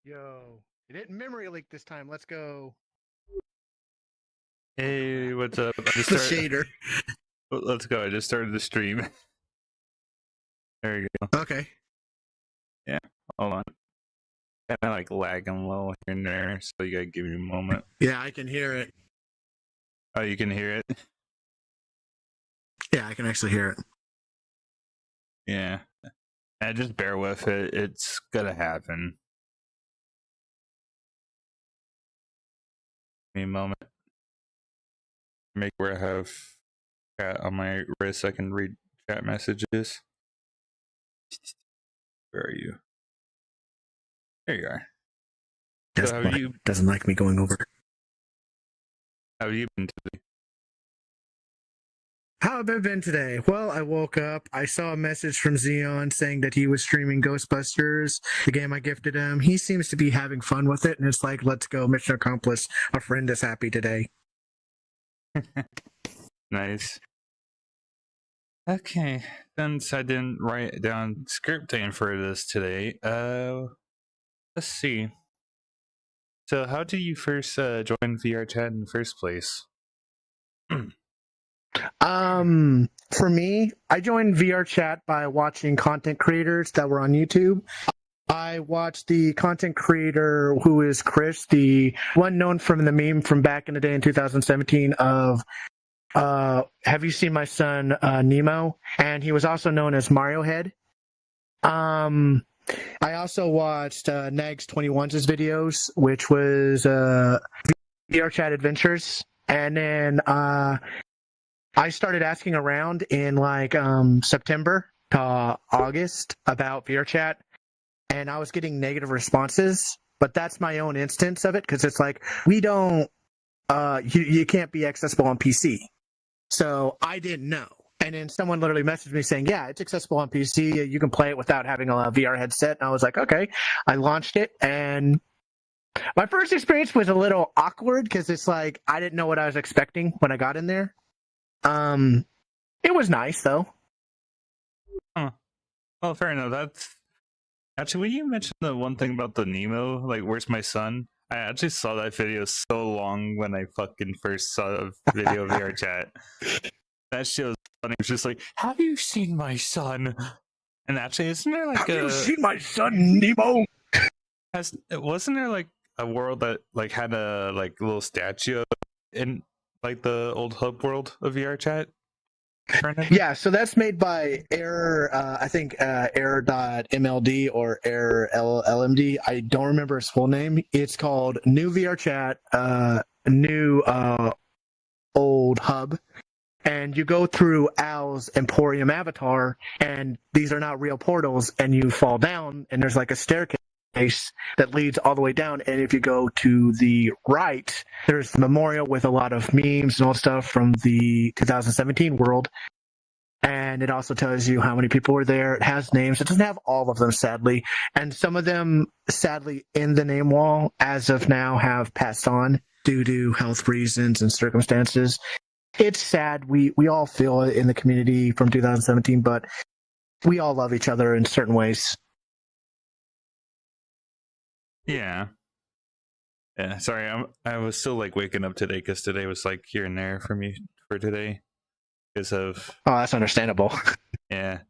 Yo, it didn't memory leak this time. Let's go. Hey, what's up? The shader. Let's go. I just started the stream. There you go. Okay. Yeah, hold on. Kind of like lagging low here and there, so you gotta give me a moment. Yeah, I can hear it. Oh, you can hear it? Yeah, I can actually hear it. Yeah. Just bear with it. It's gonna happen. Give me a moment. Make where I have chat on my wrist. I can read chat messages. Where are you? There you are. Doesn't like me going over. How have you been today? How have I been today? Well, I woke up. I saw a message from Xion saying that he was streaming Ghostbusters, the game I gifted him. He seems to be having fun with it, and it's like, let's go, mission accomplished. A friend is happy today. Nice. Okay, since I didn't write down scripting for this today, let's see. So, how did you first join VR chat in the first place? For me, I joined VR chat by watching content creators that were on YouTube. I watched the content creator who is Chris, the one known from the meme from back in the day in 2017 of have you seen my son Nemo? And he was also known as Mario Head. I also watched Nags21's videos, which was VR chat adventures, and then I started asking around in like September to August about VR chat, and I was getting negative responses. But that's my own instance of it, because it's like we don't, you can't be accessible on PC. So I didn't know. And then someone literally messaged me saying, yeah, it's accessible on PC. You can play it without having a VR headset. And I was like, okay. I launched it. And my first experience was a little awkward because it's like I didn't know what I was expecting when I got in there. It was nice, though. Huh. Well, fair enough. That's actually, when you mentioned the one thing about the Nemo, like, where's my son? I actually saw that video so long when I fucking first saw a video of VR chat. That shit was funny. It was just like, have you seen my son? And actually, isn't there like Have you seen my son, Nemo? Wasn't there like a world that like had a like little statue in like the old hub world of VR chat? Yeah, so that's made by Error, I think Error.mld or Error LMD. I don't remember its full name. It's called New VR Chat, New Old Hub. And you go through Al's Emporium avatar, and these are not real portals, and you fall down, and there's like a staircase that leads all the way down. And if you go to the right, there's the memorial with a lot of memes and all stuff from the 2017 world. And it also tells you how many people were there. It has names. It doesn't have all of them, sadly. And some of them, sadly, in the name wall, as of now, have passed on due to health reasons and circumstances. It's sad. We all feel it in the community from 2017, but we all love each other in certain ways. Yeah. Yeah, sorry, I was still like waking up today because today was like here and there for me for today because of. Oh, that's understandable. Yeah,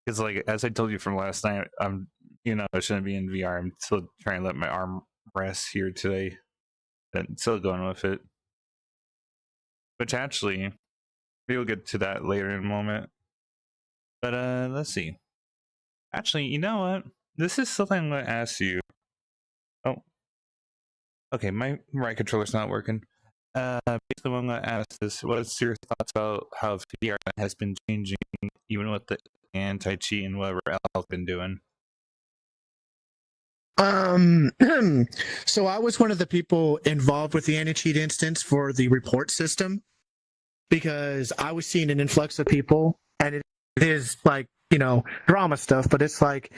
because like as I told you from last night, I shouldn't be in VR. I'm still trying to let my arm rest here today, and still going with it. Which actually, we'll get to that later in a moment. But let's see. Actually, you know what? This is something I'm gonna ask you. Oh, okay. My right controller's not working. Basically, what I'm gonna ask is, what's your thoughts about how VR has been changing, even with the anti-cheat and whatever else been doing? So I was one of the people involved with the anti-cheat instance for the report system because I was seeing an influx of people, and it is like, drama stuff, but it's like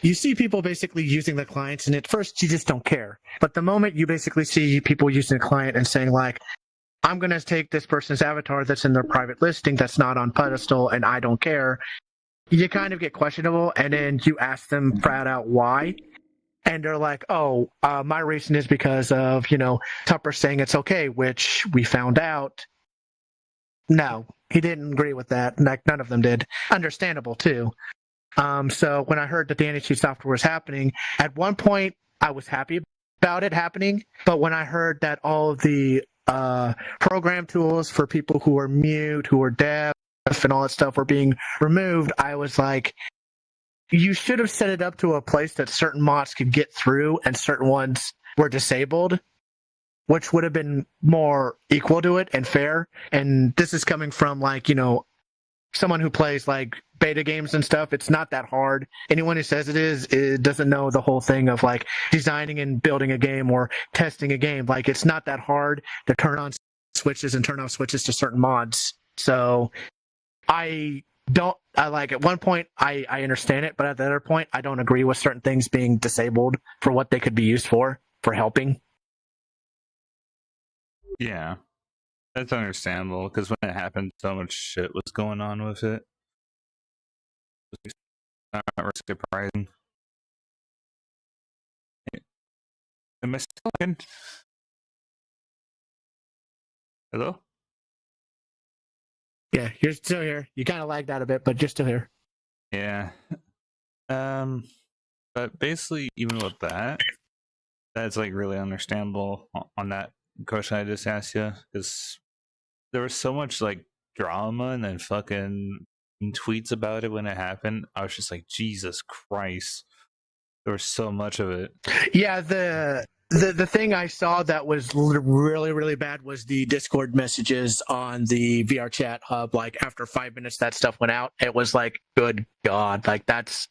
you see people basically using the clients, and at first you just don't care. But the moment you basically see people using a client and saying like, I'm going to take this person's avatar that's in their private listing that's not on pedestal and I don't care, you kind of get questionable, and then you ask them flat out why. and they're like, oh, my reason is because of, Tupper saying it's okay, which we found out. No, he didn't agree with that. Like, none of them did. Understandable, too. So when I heard that the anti-cheat software was happening, at one point I was happy about it happening, but when I heard that all of the program tools for people who are mute, who are deaf, and all that stuff were being removed, I was like, you should have set it up to a place that certain mods could get through and certain ones were disabled, which would have been more equal to it and fair. And this is coming from, like, someone who plays like beta games and stuff. It's not that hard. Anyone who says it doesn't know the whole thing of like designing and building a game or testing a game. Like, it's not that hard to turn on switches and turn off switches to certain mods. So at one point I understand it, but at the other point I don't agree with certain things being disabled for what they could be used for helping. Yeah, that's understandable, because when it happened, so much shit was going on with it. It's not really surprising. Am I still in? Hello? Yeah, you're still here. You kind of lagged out a bit, but you're still here. Yeah. But basically, even with that's like really understandable on that question I just asked you, because there was so much like drama and then fucking tweets about it when it happened. I was just like, Jesus Christ, there was so much of it. Yeah, the thing I saw that was really, really bad was the Discord messages on the VR chat hub. Like, after 5 minutes that stuff went out, it was like, good God, like that's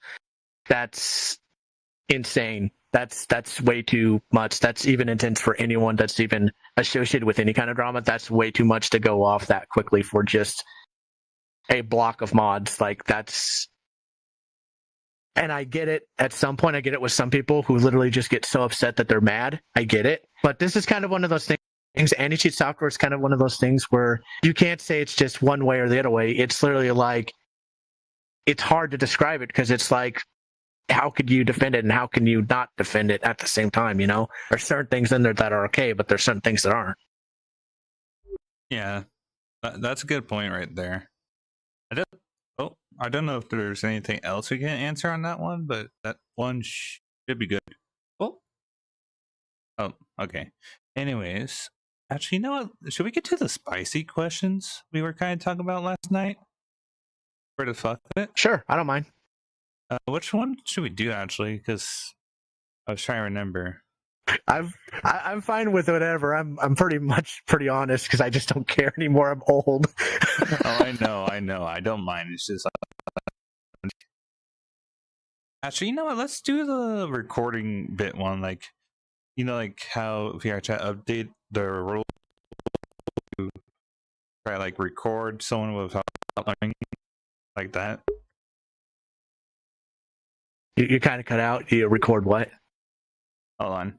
insane. That's way too much. That's even intense for anyone that's even associated with any kind of drama. That's way too much to go off that quickly for just a block of mods. Like, that's... And I get it. At some point, I get it with some people who literally just get so upset that they're mad. I get it. But this is kind of one of those things. Anti-cheat software is kind of one of those things where you can't say it's just one way or the other way. It's literally like, it's hard to describe it, because it's like, how could you defend it and how can you not defend it at the same time, There's certain things in there that are okay, but there's certain things that aren't. Yeah, that's a good point right there. I don't know if there's anything else we can answer on that one, but that one should be good. Oh, okay. Anyways, actually, you know what? Should we get to the spicy questions we were kind of talking about last night? Where the fuck it? Sure, I don't mind. Which one should we do, actually? Because I was trying to remember. I'm fine with whatever. I'm pretty honest, because I just don't care anymore. I'm old. Oh, I know. I don't mind. It's just actually, you know what? Let's do the recording bit one. Like, like how VR chat update the rule to try like record someone without learning, like that. You kind of cut out. You record what? Hold on.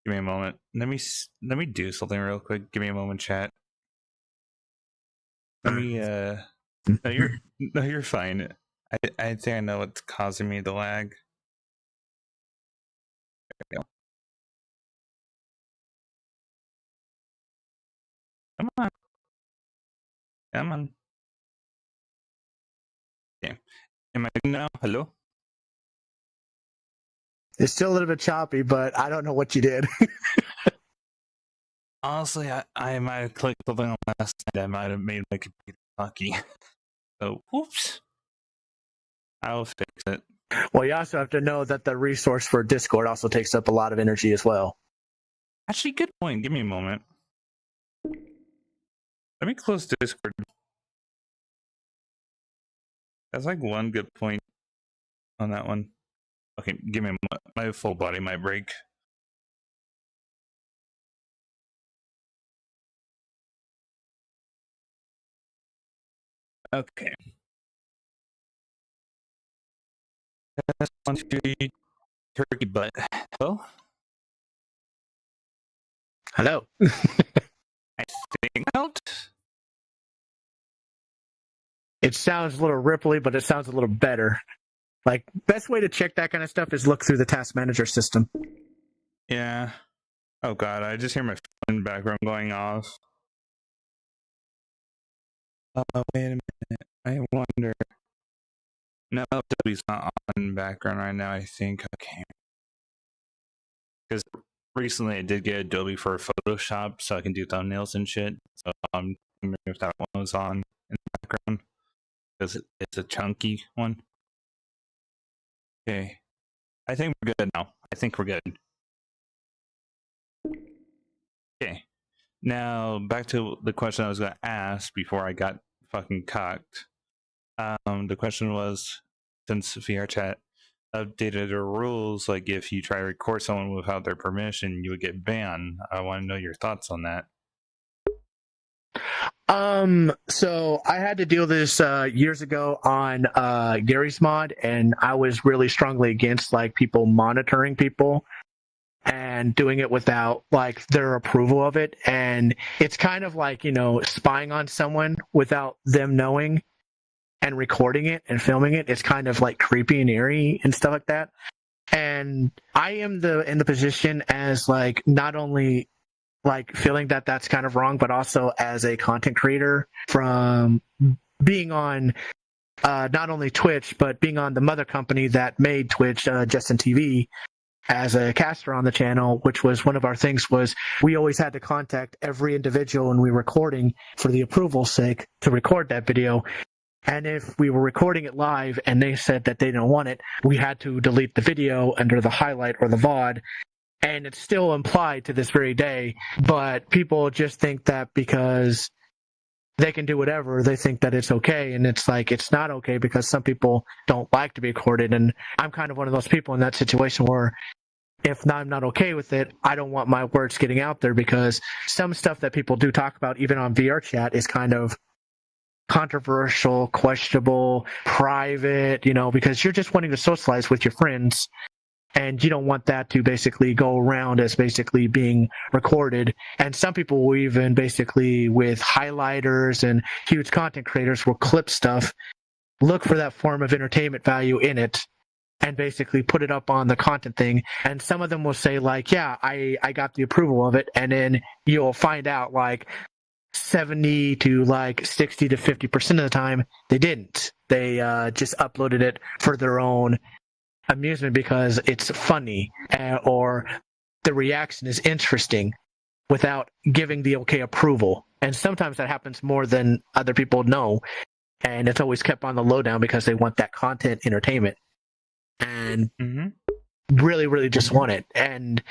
Give me a moment. Let me do something real quick. Give me a moment, chat. Let me no, you're fine. I think I know what's causing me the lag. There we go. Come on. Okay. Am I good now? Hello? It's still a little bit choppy, but I don't know what you did. Honestly, I might have clicked something on last night that might have made my computer lucky. So, oops. I'll fix it. Well, you also have to know that the resource for Discord also takes up a lot of energy as well. Actually, good point. Give me a moment. Let me close Discord. That's like one good point on that one. Okay, give me a moment. My full body might break. Okay. That's 1, 2, 3, turkey butt. Hello? Hello. I think out. It sounds a little ripply, but it sounds a little better. Like, best way to check that kind of stuff is look through the task manager system. Yeah. Oh god, I just hear my phone background going off. Oh, wait a minute. I wonder. No, Adobe's not on background right now, I think. Okay. Because recently I did get Adobe for Photoshop so I can do thumbnails and shit. So I'm wondering if that one was on in the background. Because it's a chunky one. Okay. I think we're good now. I think we're good. Okay. Now, back to the question I was going to ask before I got fucking cocked. The question was, since VRChat updated their rules, like if you try to record someone without their permission, you would get banned. I want to know your thoughts on that. So I had to deal with this years ago on Gary's mod, and I was really strongly against like people monitoring people and doing it without like their approval of it. And it's kind of like, you know, spying on someone without them knowing and recording it and filming it. It's kind of like creepy and eerie and stuff like that. And I am in the position as like not only like feeling that that's kind of wrong, but also as a content creator from being on not only Twitch, but being on the mother company that made Twitch, Justin TV, as a caster on the channel, which was one of our things was we always had to contact every individual when we were recording for the approval's sake to record that video. And if we were recording it live and they said that they didn't want it, we had to delete the video under the highlight or the VOD. And it's still implied to this very day, but people just think that because they can do whatever, they think that it's okay. And it's like, it's not okay because some people don't like to be recorded. And I'm kind of one of those people in that situation where if I'm not okay with it, I don't want my words getting out there because some stuff that people do talk about, even on VR chat, is kind of controversial, questionable, private, you know, because you're just wanting to socialize with your friends. And you don't want that to basically go around as basically being recorded. And some people will even basically with highlighters and huge content creators will clip stuff, look for that form of entertainment value in it, and basically put it up on the content thing. And some of them will say like, yeah, I got the approval of it. And then you'll find out like 70 to like 60 to 50% of the time they didn't. They just uploaded it for their own amusement because it's funny or the reaction is interesting without giving the okay approval. And sometimes that happens more than other people know, and it's always kept on the lowdown because they want that content entertainment and really just want it. And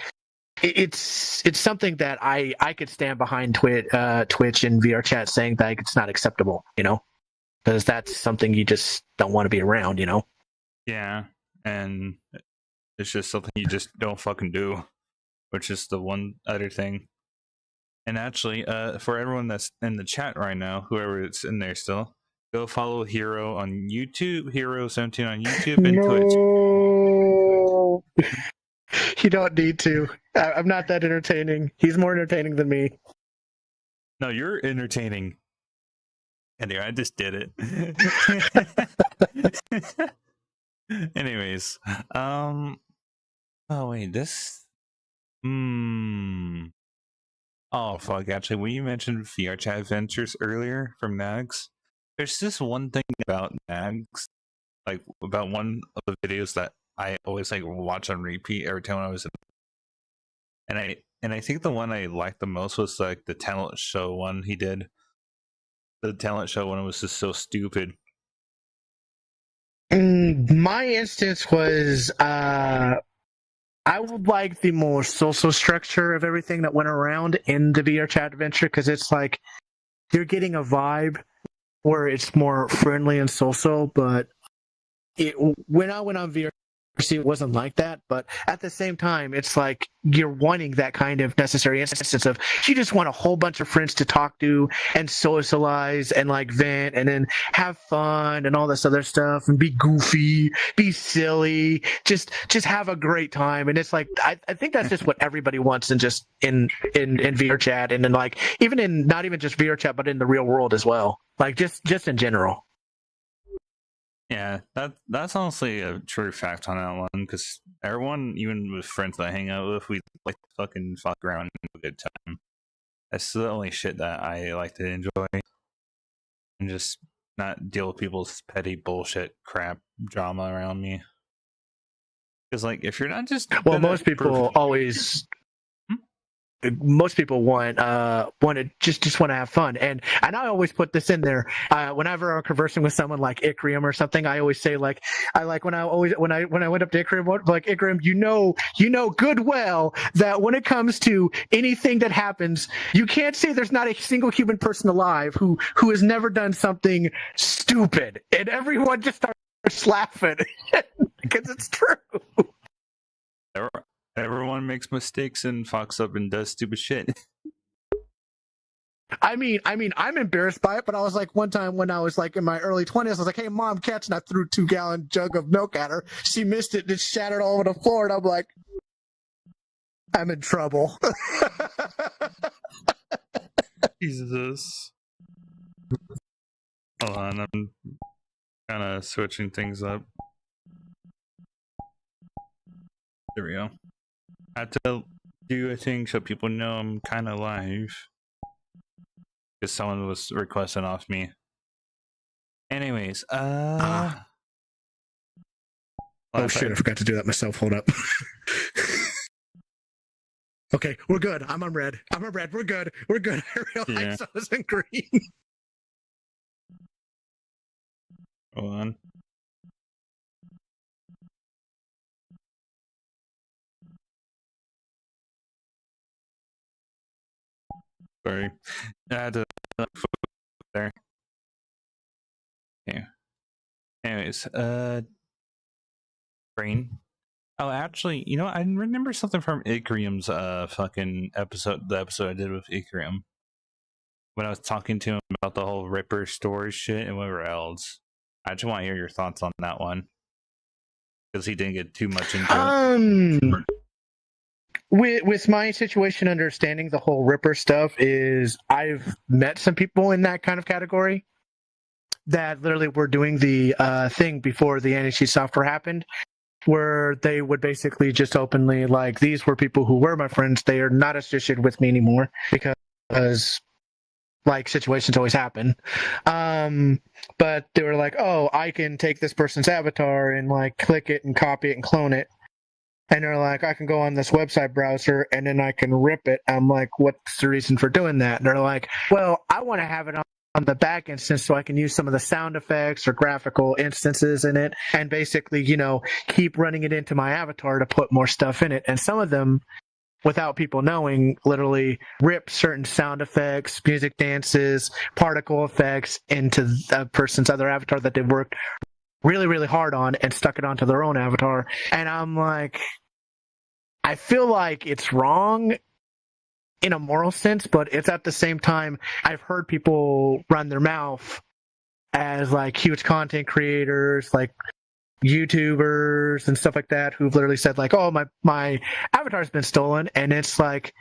it's something that I could stand behind Twitch and VR chat saying that it's not acceptable, you know, because that's something you just don't want to be around, you know. Yeah. And it's just something you just don't fucking do, which is the one other thing. And actually, for everyone that's in the chat right now, whoever is in there still, go follow Heero on YouTube, Heero17 on YouTube and Twitch. You don't need to. I'm not that entertaining. He's more entertaining than me. No, you're entertaining. Anyway, I just did it. Anyways, oh wait, this, oh fuck, actually, when you mentioned VR chat adventures earlier from Nags, there's this one thing about Nags, like about one of the videos that I always like watch on repeat every time I was in, and I think the one I liked the most was like the talent show one he did. The talent show one was just so stupid. My instance was I would like the more social structure of everything that went around in the VR chat adventure, because it's like you're getting a vibe where it's more friendly and social, but when I went on VR, it wasn't like that. But at the same time, it's like you're wanting that kind of necessary instance of you just want a whole bunch of friends to talk to and socialize and like vent and then have fun and all this other stuff and be goofy, be silly, just have a great time. And it's like I think that's just what everybody wants in just in VR chat, and then like even in not even just VR chat but in the real world as well, like just in general. Yeah, that's honestly a true fact on that one, because everyone, even with friends that I hang out with, we like to fucking fuck around and have a good time. That's the only shit that I like to enjoy, and just not deal with people's petty bullshit crap drama around me. Because like, if you're not just Well, most people want to just want to have fun, and I always put this in there whenever I'm conversing with someone like Ikriam or something. I always say like when I went up to Ikriam, like, Ikriam, you know good well that when it comes to anything that happens, you can't say there's not a single human person alive who has never done something stupid, and everyone just starts laughing because it's true. Everyone makes mistakes and fucks up and does stupid shit. I mean, I'm embarrassed by it, but I was like, one time when I was like in my early 20s, I was like, hey, Mom, catch, and I threw a 2-gallon jug of milk at her. She missed it, and it shattered all over the floor, and I'm like, I'm in trouble. Jesus. Hold on, I'm kind of switching things up. There we go. I have to do a thing so people know I'm kind of live. Because someone was requesting off me. Anyways, Oh shit, I forgot to do that myself. Hold up. Okay, we're good. I'm on red. We're good. I realized I was in green. Hold on. Sorry. I had to there. Okay. Anyways, brain. Oh, actually, you know, I remember something from Ikriam's fucking episode, the episode I did with Ikriam. When I was talking to him about the whole Ripper story shit and whatever else. I just want to hear your thoughts on that one. Because he didn't get too much into it. With my situation, understanding the whole Ripper stuff is I've met some people in that kind of category that literally were doing the thing before the anti-cheat software happened, where they would basically just openly, like, these were people who were my friends. They are not associated with me anymore because like situations always happen. But they were like, oh, I can take this person's avatar and like click it and copy it and clone it. And they're like, I can go on this website browser and then I can rip it. I'm like, what's the reason for doing that? And they're like, well, I want to have it on the back instance so I can use some of the sound effects or graphical instances in it and basically, you know, keep running it into my avatar to put more stuff in it. And some of them, without people knowing, literally rip certain sound effects, music dances, particle effects into the person's other avatar that they worked really, really hard on and stuck it onto their own avatar. And I'm like, I feel like it's wrong in a moral sense, but it's at the same time, I've heard people run their mouth as like huge content creators, like YouTubers and stuff like that, who've literally said like, oh, my avatar's been stolen. And it's like,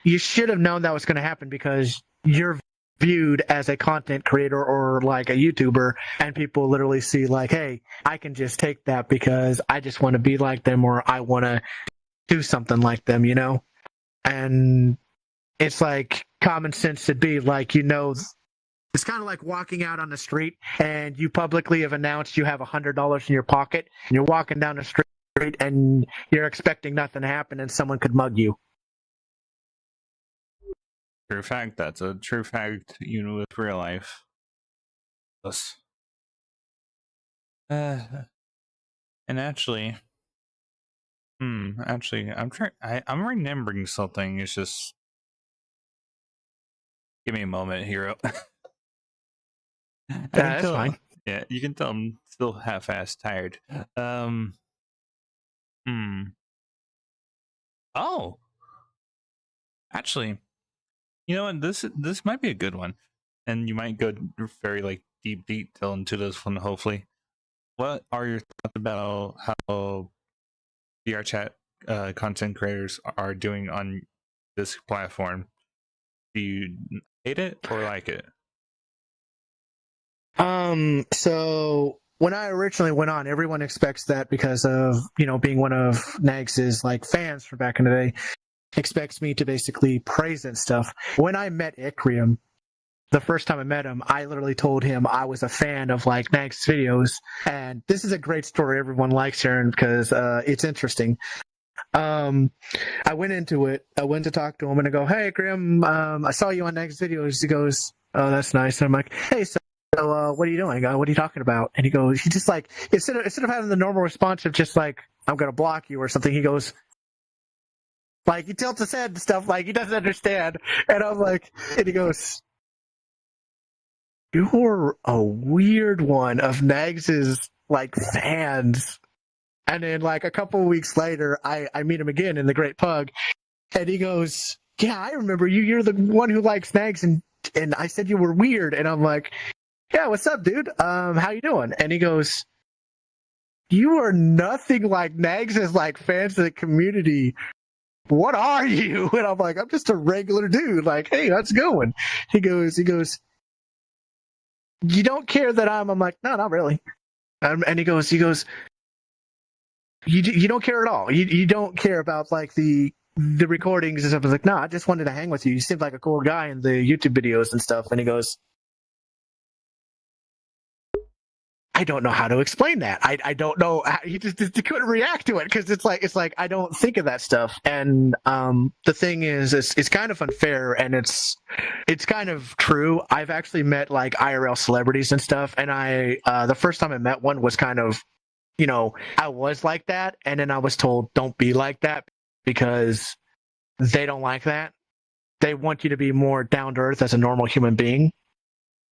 you should have known that was going to happen because you're viewed as a content creator or like a YouTuber, and people literally see like, hey, I can just take that because I just want to be like them or I want to do something like them, you know? And it's like common sense should be like, you know, it's kind of like walking out on the street and you publicly have announced you have $100 in your pocket and you're walking down the street and you're expecting nothing to happen and someone could mug you. True fact. That's a true fact, you know, with real life. Yes. And actually, I'm I'm remembering something. It's just, give me a moment, Hero. That's fine. Yeah, you can tell I'm still half-ass tired. Oh, actually, you know what? This might be a good one, and you might go very like deep detail into this one. Hopefully, what are your thoughts about how VR chat content creators are doing on this platform? Do you hate it or like it? So when I originally went on, everyone expects that because of, being one of Nags's like fans from back in the day, expects me to basically praise and stuff. When I met Ikriam, the first time I met him, I literally told him I was a fan of like Nags videos, and this is a great story everyone likes hearing because it's interesting. I went into it. I went to talk to him and I go, "Hey, Grim, I saw you on Nags videos." He goes, "Oh, that's nice." And I'm like, "Hey, so what are you doing? What are you talking about?" And he goes, he just like instead of having the normal response of just like I'm gonna block you or something, he goes like he tilts his head and stuff like he doesn't understand. And I'm like, and he goes, "You're a weird one of Nags's like fans." And then like a couple of weeks later, I meet him again in the Great Pug, and he goes, "Yeah, I remember you. You're the one who likes Nags, and I said you were weird." And I'm like, "Yeah, what's up, dude? How you doing?" And he goes, "You are nothing like Nags' like fans of the community. What are you?" And I'm like, "I'm just a regular dude. Like, hey, how's it going?" He goes, "You don't care that I'm?" I'm like, "No, not really." And he goes, You don't care at all. You don't care about like the recordings and stuff. I was like, "No, I just wanted to hang with you. You seemed like a cool guy in the YouTube videos and stuff." And he goes, "I don't know how to explain that. I don't know." He just couldn't react to it because it's like I don't think of that stuff. And the thing is, it's kind of unfair and it's kind of true. I've actually met like IRL celebrities and stuff, and I the first time I met one was kind of, I was like that, and then I was told, "Don't be like that," because they don't like that. They want you to be more down to earth as a normal human being.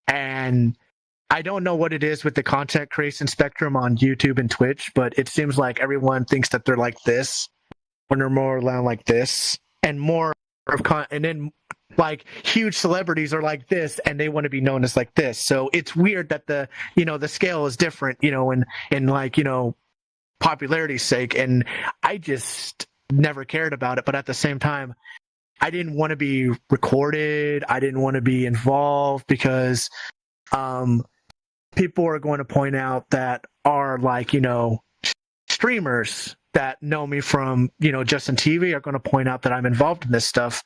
And I don't know what it is with the content creation spectrum on YouTube and Twitch, but it seems like everyone thinks that they're like this when they're more around like this, and more of and then like huge celebrities are like this and they want to be known as like this. So it's weird that the scale is different, in like, popularity's sake. And I just never cared about it. But at the same time, I didn't want to be recorded. I didn't want to be involved because people are going to point out that are like, streamers that know me from, Justin TV are going to point out that I'm involved in this stuff.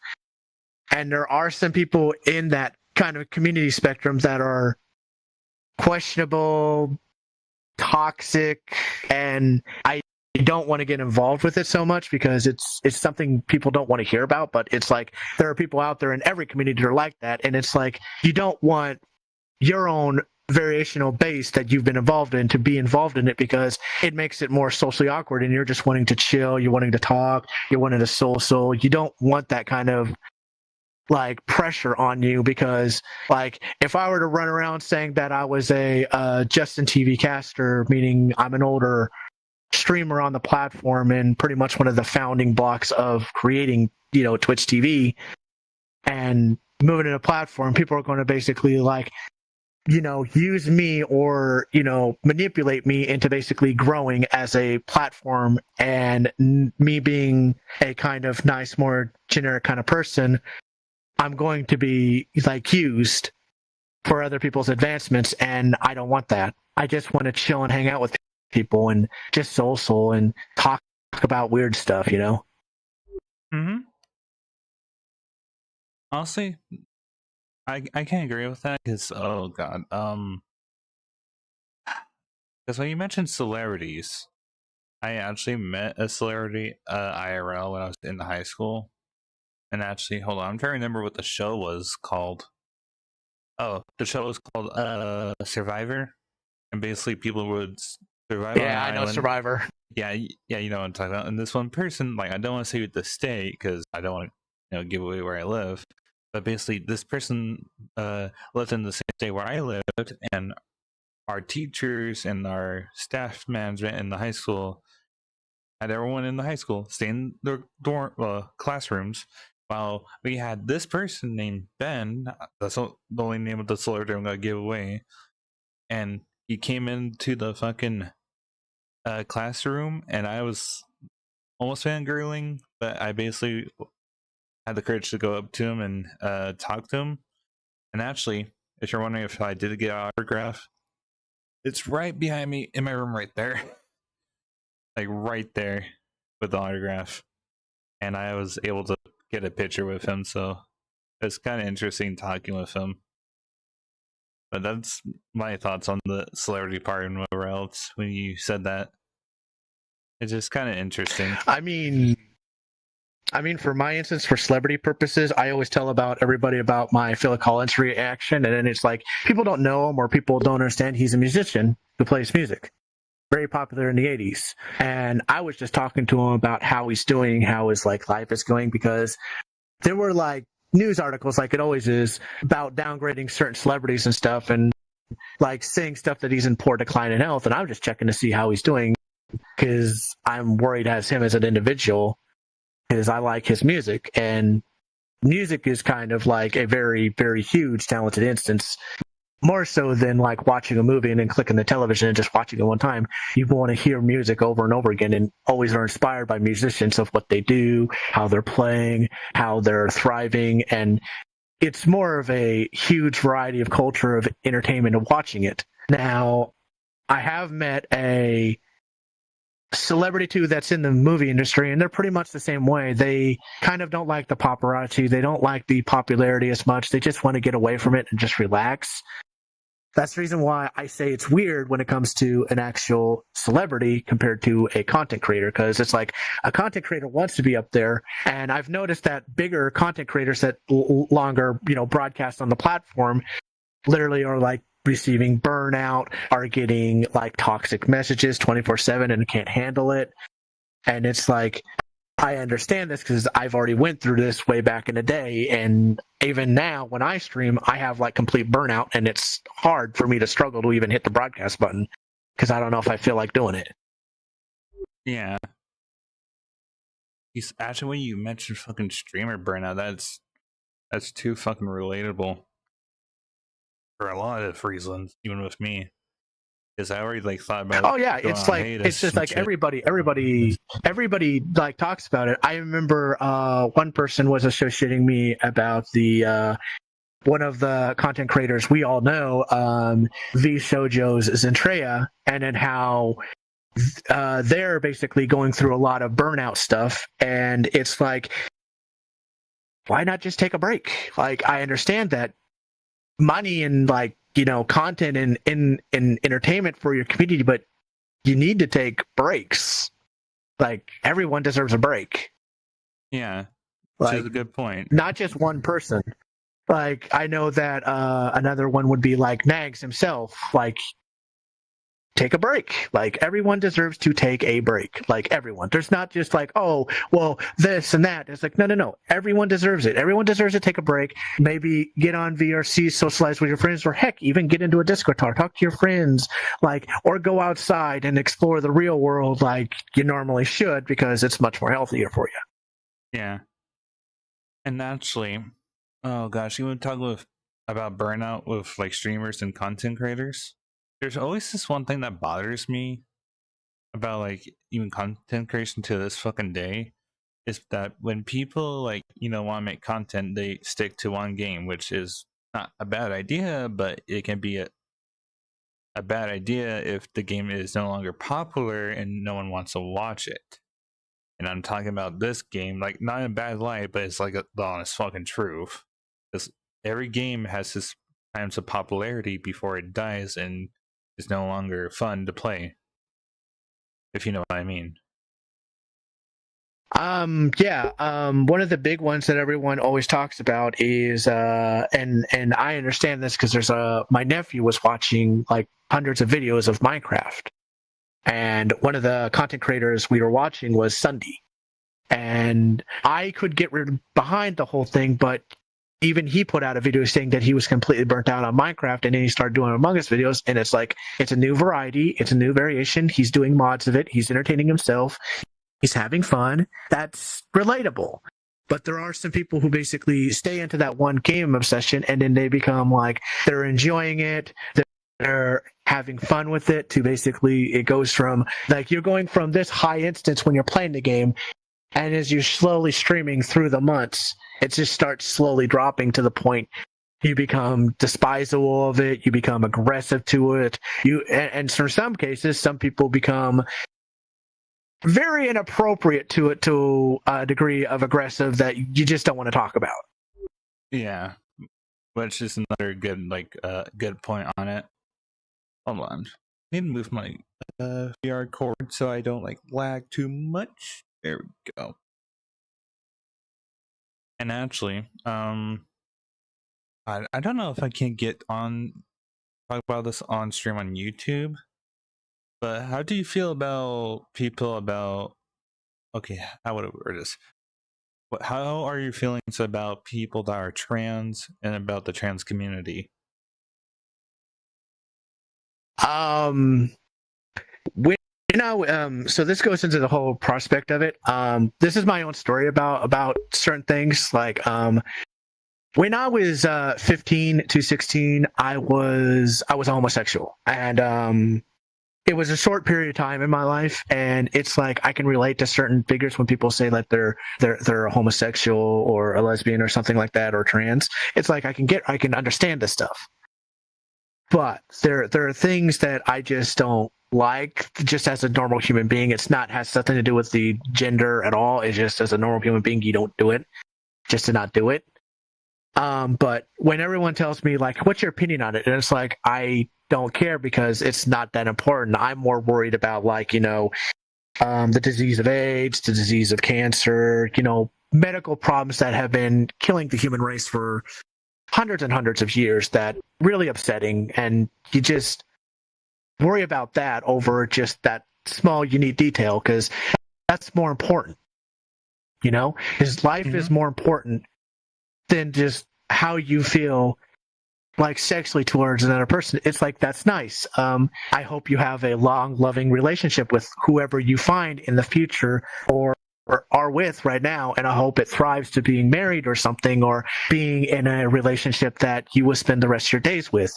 And there are some people in that kind of community spectrum that are questionable, toxic, and I don't want to get involved with it so much because it's something people don't want to hear about. But it's like there are people out there in every community that are like that, and it's like you don't want your own variational base that you've been involved in to be involved in it because it makes it more socially awkward, and you're just wanting to chill, you're wanting to talk, you're wanting to social. You don't want that kind of like pressure on you because like if I were to run around saying that I was a Justin TV caster, meaning I'm an older streamer on the platform and pretty much one of the founding blocks of creating, Twitch TV and moving to a platform, people are going to basically like, use me or, manipulate me into basically growing as a platform. And me being a kind of nice, more generic kind of person, I'm going to be like used for other people's advancements, and I don't want that. I just want to chill and hang out with people and just social and talk about weird stuff, Mm-hmm. Honestly, I can't agree with that because oh god, because when you mentioned celebrities, I actually met a celebrity IRL when I was in high school. And actually, hold on, I'm trying to remember what the show was called. Oh, the show was called Survivor, and basically people would survive on an I know island. Survivor. Yeah, you know what I'm talking about. And this one person, like, I don't want to say the state because I don't want to, give away where I live. But basically, this person lived in the same state where I lived, and our teachers and our staff management in the high school had everyone in the high school stay in their classrooms while we had this person named Ben. That's the only name of the celebrity I'm gonna give away. And he came into the fucking classroom, and I was almost fangirling, but I basically had the courage to go up to him and talk to him. And actually, if you're wondering if I did get an autograph, It's right behind me in my room, right there, like right there, with the autograph. And I was able to get a picture with him, so it's kind of interesting talking with him. But that's my thoughts on the celebrity part and whatever else when you said that. It's just kind of interesting. I mean, for my instance, for celebrity purposes, I always tell everybody about my Phil Collins reaction, and then it's like people don't know him or people don't understand he's a musician who plays music. Very popular in the 80s. And I was just talking to him about how he's doing, how his like life is going, because there were like news articles, like it always is, about downgrading certain celebrities and stuff, and like saying stuff that he's in poor decline in health. And I'm just checking to see how he's doing because I'm worried as him as an individual, because I like his music, and music is kind of like a very, very huge talented instance. More so than like watching a movie and then clicking the television and just watching it one time. You want to hear music over and over again, and always are inspired by musicians of what they do, how they're playing, how they're thriving. And it's more of a huge variety of culture of entertainment of watching it. Now, I have met a celebrity too that's in the movie industry, and they're pretty much the same way. They kind of don't like the paparazzi. They don't like the popularity as much. They just want to get away from it and just relax. That's the reason why I say it's weird when it comes to an actual celebrity compared to a content creator, because it's like a content creator wants to be up there, and I've noticed that bigger content creators that longer, broadcast on the platform literally are like receiving burnout, are getting like toxic messages 24/7 and can't handle it. And it's like, I understand this because I've already went through this way back in the day, and even now when I stream, I have like complete burnout, and it's hard for me to struggle to even hit the broadcast button because I don't know if I feel like doing it. Yeah. Actually, when you mentioned fucking streamer burnout, that's too fucking relatable for a lot of reasons, even with me. Because I already like thought about. Oh yeah, it's like it's just like shit. everybody like talks about it. I remember one person was associating me about the one of the content creators we all know, 𝙉𝙄𝙋𝙕, and then how they're basically going through a lot of burnout stuff, and it's like, why not just take a break? Like, I understand that money and like, content and in entertainment for your community, but you need to take breaks. Like, everyone deserves a break. Yeah, like, which is a good point. Not just one person. Like, I know that another one would be like Nags himself. Like, take a break. Like, everyone deserves to take a break. Like, everyone. There's not just like, oh, well, this and that. It's like, no. Everyone deserves it. Everyone deserves to take a break. Maybe get on VRC, socialize with your friends, or heck, even get into a Discord talk to your friends, like, or go outside and explore the real world like you normally should, because it's much more healthier for you. Yeah. And actually, oh gosh, you want to talk about burnout with like streamers and content creators? There's always this one thing that bothers me about like even content creation to this fucking day, is that when people like, want to make content, they stick to one game, which is not a bad idea, but it can be a bad idea if the game is no longer popular and no one wants to watch it. And I'm talking about this game, like, not in a bad light, but it's like the honest fucking truth. Because every game has this times of popularity before it dies and is no longer fun to play, if you know what I mean. One of the big ones that everyone always talks about is and I understand this because there's my nephew was watching like hundreds of videos of Minecraft, and one of the content creators we were watching was Sunday, and I could get behind the whole thing, but even he put out a video saying that he was completely burnt out on Minecraft, and then he started doing Among Us videos, and it's like, it's a new variety, it's a new variation, he's doing mods of it, he's entertaining himself, he's having fun. That's relatable. But there are some people who basically stay into that one game obsession, and then they become like, they're enjoying it, they're having fun with it, to basically, it goes from, like, you're going from this high instance when you're playing the game, and as you're slowly streaming through the months, it just starts slowly dropping to the point You become despisable of it. You become aggressive to it. And for some cases, some people become very inappropriate to it to a degree of aggressive that you just don't want to talk about. Yeah, which is another good good point on it. Hold on, I need to move my VR cord so I don't lag too much. There we go. And actually, I don't know if I can get on talk about this on stream on YouTube, but how do you feel about people about? Okay, how would I word this? How are your feelings about people that are trans and about the trans community? So this goes into the whole prospect of it. This is my own story about certain things. When I was 15 to 16, I was a homosexual, and it was a short period of time in my life, and it's like I can relate to certain figures when people say that they're a homosexual or a lesbian or something like that, or trans. It's like I can understand this stuff. But there are things that I just don't like, just as a normal human being. Has nothing to do with the gender at all. It's just as a normal human being, you don't do it just to not do it. But when everyone tells me what's your opinion on it, and it's like, I don't care because it's not that important. I'm more worried about the disease of AIDS, the disease of cancer, medical problems that have been killing the human race for hundreds and hundreds of years, that really upsetting, and you just worry about that over just that small unique detail, because that's more important, his life is more important than just how you feel sexually towards another person. It's like, that's nice. I hope you have a long, loving relationship with whoever you find in the future or are with right now, and I hope it thrives to being married or something, or being in a relationship that you will spend the rest of your days with.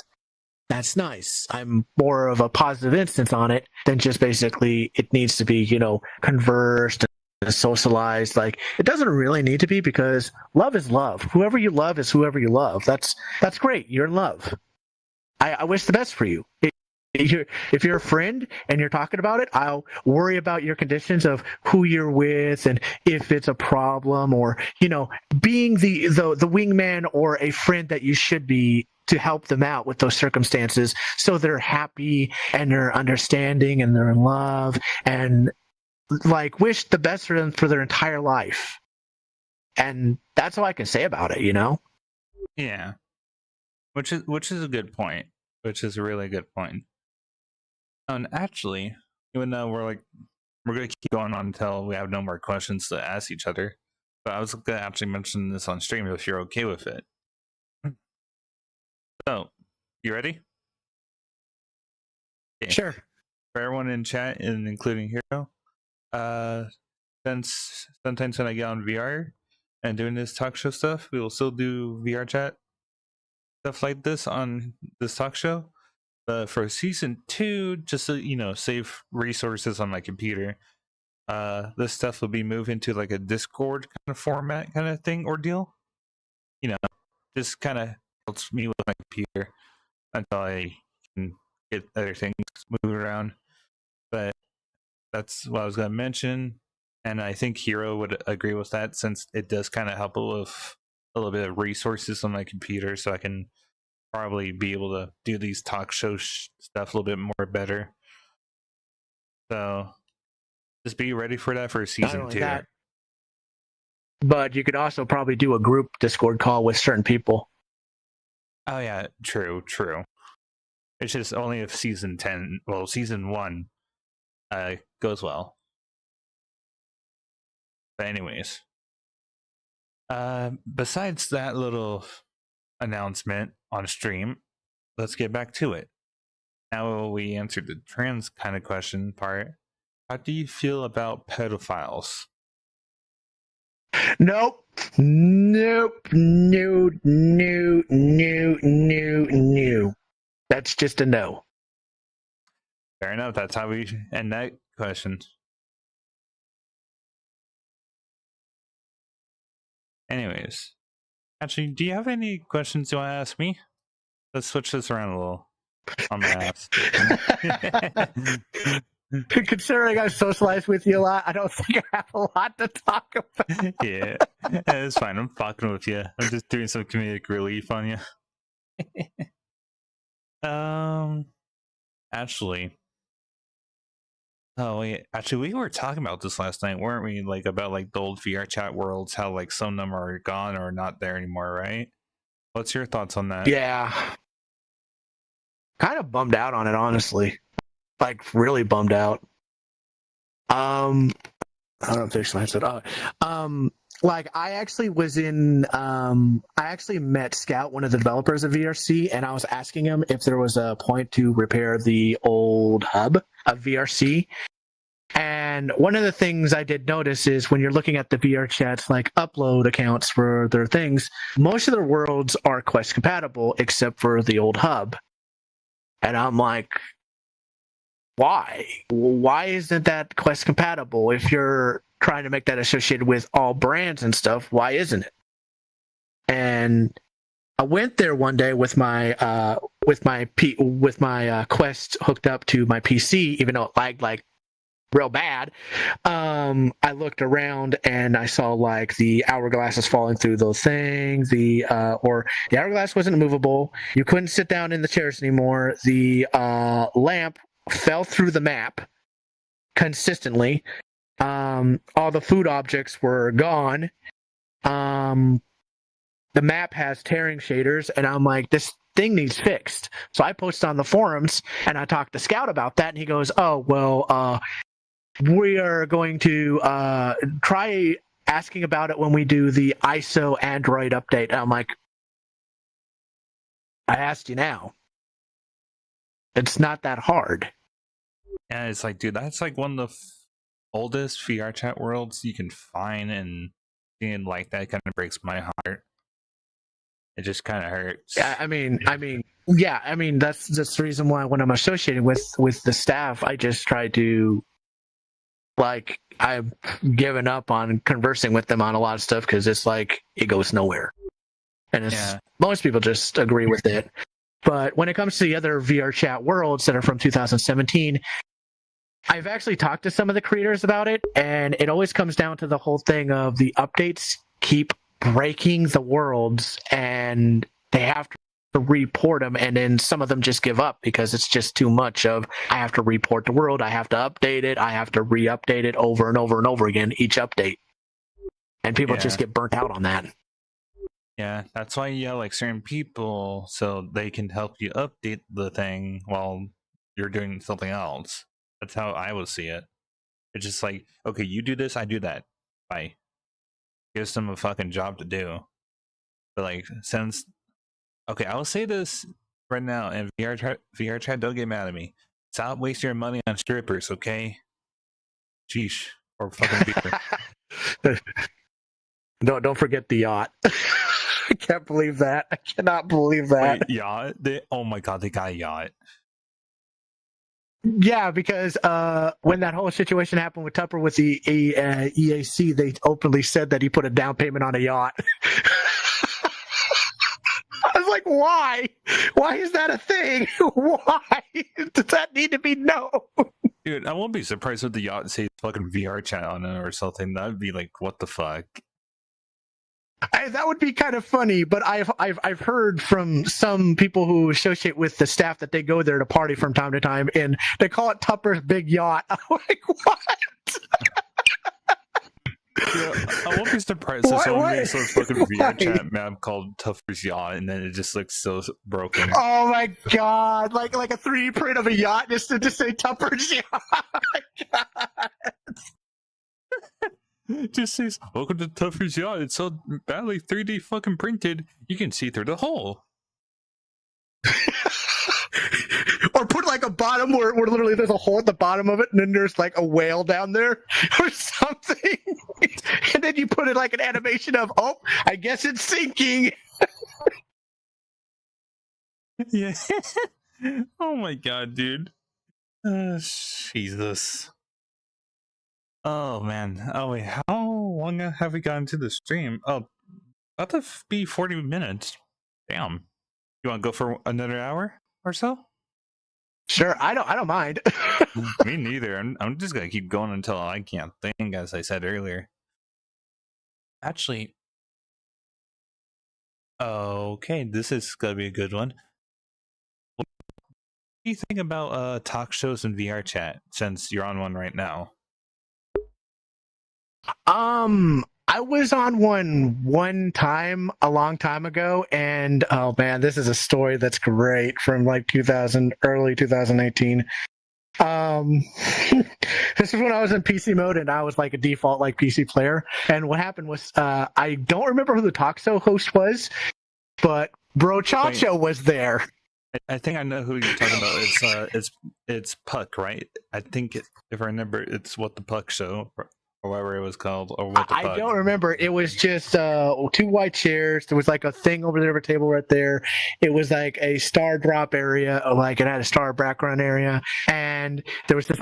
That's nice. I'm more of a positive instance on it than just basically it needs to be, conversed and socialized. It doesn't really need to be, because love is love. Whoever you love is whoever you love. That's great. You're in love. I wish the best for you. If you're a friend and you're talking about it, I'll worry about your conditions of who you're with and if it's a problem, or being the wingman or a friend that you should be to help them out with those circumstances, so they're happy and they're understanding and they're in love, and wish the best for them for their entire life. And that's all I can say about it, Yeah, which is a good point. Which is a really good point. And actually, even though we're gonna keep going on until we have no more questions to ask each other, but I was gonna actually mention this on stream if you're okay with it. So, you ready? Okay. Sure. For everyone in chat, and including Hero, since sometimes when I get on VR and doing this talk show stuff, we will still do VR chat stuff like this on this talk show. But for season 2, just to save resources on my computer, this stuff will be moved into a Discord kind of format kind of thing or deal. Just kind of helps me with my computer until I can get other things moved around. But that's what I was going to mention, and I think Hero would agree with that, since it does kind of help with a little bit of resources on my computer, so I can probably be able to do these talk show stuff a little bit more better. So just be ready for that for season 2. That, but you could also probably do a group Discord call with certain people. Oh yeah, true. It's just only if season 1 goes well. But anyways, besides that little announcement on stream, let's get back to it. Now we answered the trans kind of question part. How do you feel about pedophiles? Nope. No. That's just a no. Fair enough. That's how we end that question. Anyways, Actually, do you have any questions you want to ask me? Let's switch this around a little on my ass. Considering I've socialized with you a lot, I don't think I have a lot to talk about. Yeah, it's fine. I'm fucking with you. I'm just doing some comedic relief on you. Actually, oh wait, actually, we were talking about this last night, weren't we? Like about like the old VR chat worlds, how like some of them are gone or not there anymore, right? What's your thoughts on that? Yeah. Kind of bummed out on it, honestly. Like really bummed out. I don't fix my headset. Like I actually was in I actually met Scout, one of the developers of VRC, and I was asking him if there was a point to repair the old hub of VRC. And one of the things I did notice is when you're looking at the VR chats, like upload accounts for their things, most of their worlds are Quest compatible except for the old hub. And I'm like, why? Why isn't that Quest compatible? If you're trying to make that associated with all brands and stuff, why isn't it? And I went there one day with my Quest hooked up to my PC, even though it lagged like real bad. I looked around and I saw like the hourglasses falling through those things. The hourglass wasn't movable. You couldn't sit down in the chairs anymore. The lamp fell through the map consistently. All the food objects were gone. The map has tearing shaders, and I'm like, this thing needs fixed. So I posted on the forums and I talked to Scout about that, and he goes, oh, well, we are going to try asking about it when we do the ISO Android update. And I'm like, I asked you now. It's not that hard. Yeah, it's like, dude, that's like one of the oldest VR chat worlds you can find, and being like that kind of breaks my heart. It just kind of hurts. Yeah, I mean, that's the reason why when I'm associated with the staff, I just try to, like, I've given up on conversing with them on a lot of stuff because it's like it goes nowhere, and most people just agree with it. But when it comes to the other VR chat worlds that are from 2017, I've actually talked to some of the creators about it, and it always comes down to the whole thing of the updates keep breaking the worlds, and they have to report them, and then some of them just give up because it's just too much of, I have to report the world, I have to update it, I have to re-update it over and over and over again each update. And people just get burnt out on that. Yeah, that's why you have like certain people so they can help you update the thing while you're doing something else. That's how I would see it. It's just like, okay, you do this, I do that. Bye. Gives them a fucking job to do. But like, since, okay, I will say this right now, and VR chat, don't get mad at me. Stop wasting your money on strippers, okay? Sheesh. Or fucking beer. Don't forget the yacht. I can't believe that. I cannot believe that. Wait, yacht? Oh my god, they got a yacht. Yeah, because when that whole situation happened with Tupper with the EAC, they openly said that he put a down payment on a yacht. I was like, why? Why is that a thing? Why? Does that need to be known? Dude, I won't be surprised if the yacht says fucking VR chat on it or something. That would be like, what the fuck? That would be kind of funny, but I've heard from some people who associate with the staff that they go there to party from time to time, and they call it Tupper's Big Yacht. I'm like, what? Yeah, I won't be surprised if someone makes a fucking VR chat map called Tupper's Yacht, and then it just looks so broken. Oh my god! Like a 3D print of a yacht just to say Tupper's Yacht. Oh my god. It just says, welcome to Tupper's Yacht. It's so badly 3D fucking printed, you can see through the hole. Or put like a bottom where literally there's a hole at the bottom of it, and then there's like a whale down there or something. And then you put it like an animation of, oh, I guess it's sinking. Yeah. Oh my god, dude. Jesus. Oh man. Oh wait, how long have we gotten to the stream? Oh, About to be 40 minutes. Damn. You want to go for another hour or so? Sure, I don't mind. Me neither. I'm just gonna keep going until I can't think, as I said earlier. Actually, okay, this is gonna be a good one. What do you think about talk shows and VR chat, since you're on one right now? I was on one time a long time ago, and oh man, this is a story that's great from like early 2018. This is when I was in PC mode and I was like a default like PC player. And what happened was, I don't remember who the talk show host was, but 𝙉𝙄𝙋𝙕𝙋 was there. I think I know who you're talking about. It's Puck, right? I think if I remember, it's What the Puck Show, or whatever it was called, or What the Puck. I don't remember. It was just 2 white chairs. There was like a thing over there, a table right there. It was like a star drop area, like it had a star background area, and there was this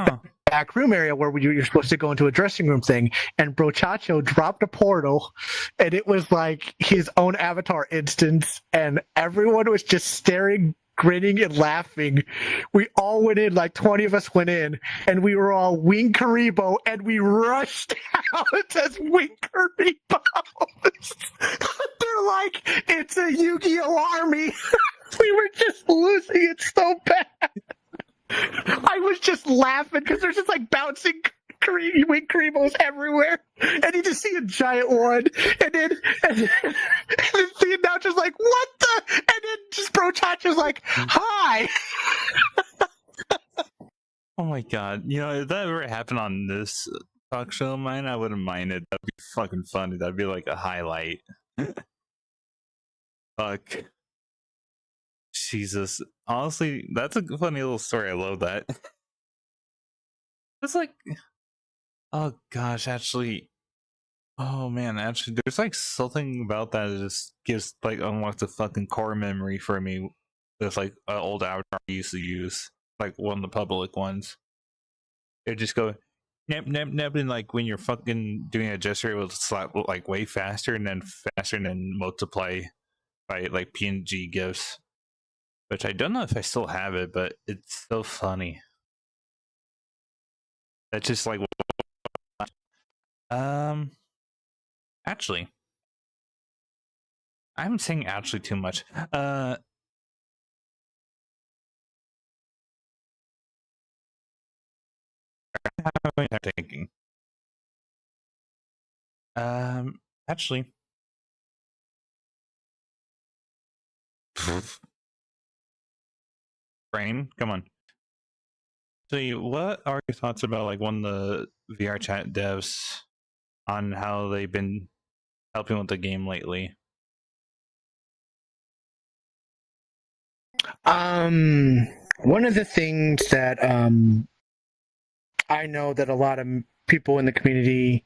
back room area where you're supposed to go into a dressing room thing. And 𝙉𝙄𝙋𝙕 dropped a portal, and it was like his own avatar instance, and everyone was just staring, grinning and laughing. We all went in, like 20 of us went in, and we were all 𝙉𝙄𝙋𝙕, and we rushed out as 𝙉𝙄𝙋𝙕. They're like, it's a Yu-Gi-Oh army. We were just losing it so bad. I was just laughing because there's just like bouncing 𝙉𝙋𝙕s everywhere, and you just see a giant one, and then the announcer's like, "What the?" And then just 𝙉𝙄𝙋𝙕's like, "Hi." Oh my god! You know, if that ever happened on this talk show of mine, I wouldn't mind it. That'd be fucking funny. That'd be like a highlight. Fuck. Jesus. Honestly, that's a funny little story. I love that. It's like, oh gosh, actually, oh man, actually, there's like something about that just gives, like, unlocks a fucking core memory for me. There's like an old avatar I used to use, like one of the public ones. It just go nep nep nep, and like when you're fucking doing a gesture, it will slap like way faster and then multiply by like PNG gifs. Which I don't know if I still have it, but it's so funny. That's just like, actually, I'm saying actually too much. I'm thinking. Actually. Brain, come on. So, what are your thoughts about like one of the VR chat devs on how they've been helping with the game lately? One of the things that I know that a lot of people in the community